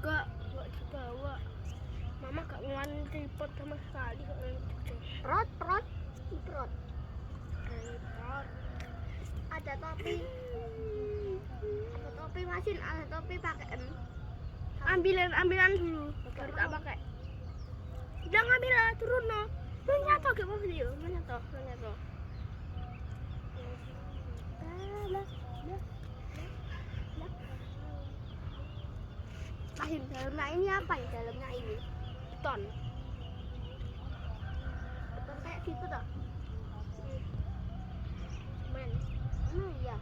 Enggak dibawa. Mama gak ngeluarin tripod sama sekali. Prot. Tripod. Ada topi. Ada topi Masin, ada topi pakai Ambilan dulu. Baru tak pakai. Udah ngambil lah, turun no. Nyatu ke mobil yuk, nyatu. Masin, dalamnya ini apa ya? Dalamnya ini Beton. beton kayak gitu toh. Semen. Emang iya.